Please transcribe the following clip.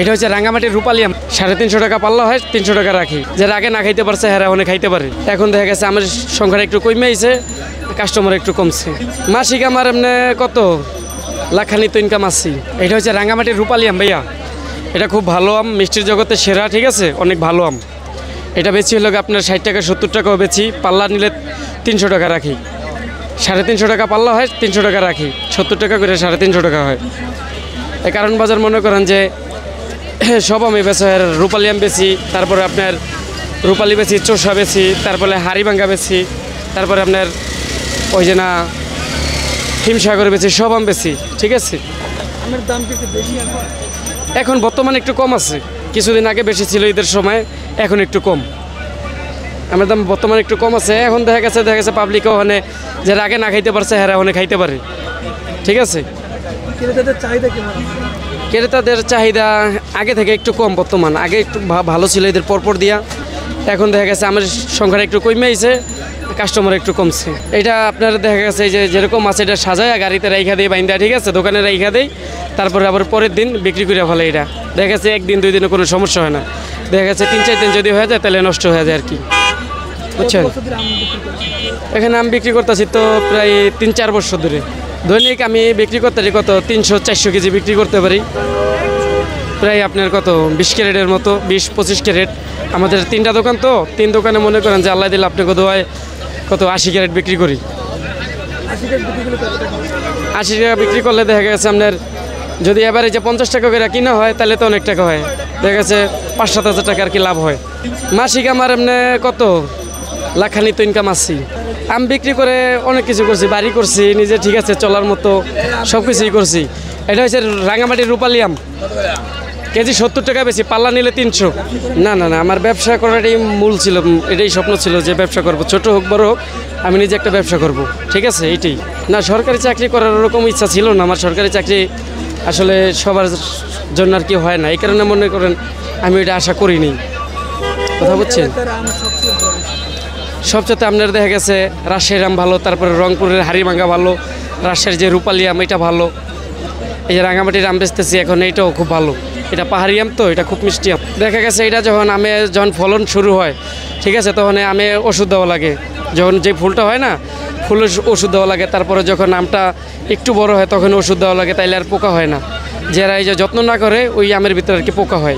এটা হচ্ছে রাঙ্গামাটির রূপালী আম। 350 টাকা পাল্লা হয়, 300 টাকা রাখি। যারা আগে না খাইতে পারছে হেরা অনেক খাইতে পারে। এখন দেখা গেছে আমার সংখ্যাটা একটু কমে আইছে, কাস্টমার একটু কমছে। মাসিক আমার এমনি কত লাখানি তো ইনকাম আছে। এটা হচ্ছে রাঙ্গামাটির রূপালী আম ভাইয়া। এটা খুব ভালো আম, মিষ্টির জগতে সেরা, ঠিক আছে, অনেক ভালো আম। এটা বেশি হলো আপনার 60 টাকা 70 টাকাও বেশি, পাল্লা নিলে 300 টাকা রাখি। 350 টাকা পাল্লা হয়, 300 টাকা রাখি। 70 টাকা করে 350 টাকা হয়। এই কারণ বাজার মনে করেন যে সব আমি বেশি, রূপালী আম বেশি, তারপরে আপনার রূপালী বেশি, চোষা বেশি, তারপরে হাড়িভাঙ্গা বেশি, তারপরে আপনার ওই যে না হিমসাগর বেশি, সব আম বেশি, ঠিক আছে। আমের দাম কি বেশি এখন বর্তমানে একটু কম আছে, কিছুদিন আগে বেশি ছিল ঈদের সময়, এখন একটু কম। আমের দাম বর্তমানে একটু কম আছে। এখন দেখা গেছে পাবলিক ওখানে যারা আগে না খাইতে পারছে হেরা অনেক খাইতে পারে, ঠিক আছে। ক্রেতাদের চাহিদা কেমন? ক্রেতাদের চাহিদা আগে থেকে একটু কম বর্তমান, আগে একটু ভালো ছিল এদের পরপর দিয়া। এখন দেখা গেছে আমার সংখ্যাটা একটু কমে আইছে, কাস্টমার একটু কমছে। এটা আপনার দেখা গেছে যে যেরকম আছে এটা সাজায় গাড়িতে রাইখা দিয়ে বাইন্দা, ঠিক আছে, দোকানে রাইখা দেয়, তারপরে আবার পরের দিন বিক্রি করে ফেলে। এটা দেখা গেছে 1 দিন 2 দিনে কোনো সমস্যা হয় না। দেখা গেছে 3-4 দিন যদি হয়ে যায় তাহলে নষ্ট হয়ে যায় আর কি, বুঝছেন। এখানে আম বিক্রি করতেছি তো প্রায় 3-4 বছর ধরে। দৈনিক আমি বিক্রি করতে পারি কত 300-400 কেজি বিক্রি করতে পারি, প্রায় আপনার কত 20 ক্যারেটের মতো, 20-25 ক্যারেট। আমাদের 3টা দোকান তো, 3 দোকানে মনে করেন যে আল্লাহ দিলে আপনি কত 80 ক্যারেট বিক্রি করি। 80 টাকা বিক্রি করলে দেখা গেছে আপনার যদি এবারে যে 50 টাকা করে কিনা হয় তাহলে তো অনেক টাকা হয়, দেখা গেছে 5-7 হাজার টাকা আর কি লাভ হয়। মাসিক আমার এমনি কত লাখানি তো ইনকাম আছে। আম বিক্রি করে অনেক কিছু করছি, বাড়ি করছি নিজে, ঠিক আছে, চলার মতো সব কিছুই করছি। এটা হচ্ছে রাঙ্গামাটির রূপালী আম, কেজি 70 টাকা বেশি, পাল্লা নিলে 300। না, আমার ব্যবসা করার এটাই মূল ছিল, এটাই স্বপ্ন ছিল যে ব্যবসা করব, ছোট হোক বড় হোক, আমি নিজে একটা ব্যবসা করব, ঠিক আছে, এইটাই। না, সরকারি চাকরি করার ওরকম ইচ্ছা ছিল না আমার। সরকারি চাকরি আসলে সবার জন্য আর কি হয় না, এই কারণে মনে করেন আমি এটা আশা করিনি, কথা বুঝছেন। সবচেয়ে আপনার দেখা গেছে রাজশাহীর আম ভালো, তারপরে রংপুরের হাড়িভাঙ্গা ভালো, রাজশাহীর যে রূপালী আম এটা ভালো। এই যে রাঙামাটির আম বেচতেছি এখন, এইটাও খুব ভালো। এটা পাহাড়ি আম তো, এটা খুব মিষ্টি আম। দেখা গেছে এটা যখন ফলন শুরু হয়, ঠিক আছে, তখন আমে ওষুধ দেওয়া লাগে। যখন যে ফুলটা হয় না, ফুলের ওষুধ দেওয়া লাগে। তারপরে যখন আমটা একটু বড় হয় তখন ওষুধ দেওয়া লাগে, তাইলে আর পোকা হয় না। যারা এই যে যত্ন না করে ওই আমের ভিতরে আর কি পোকা হয়।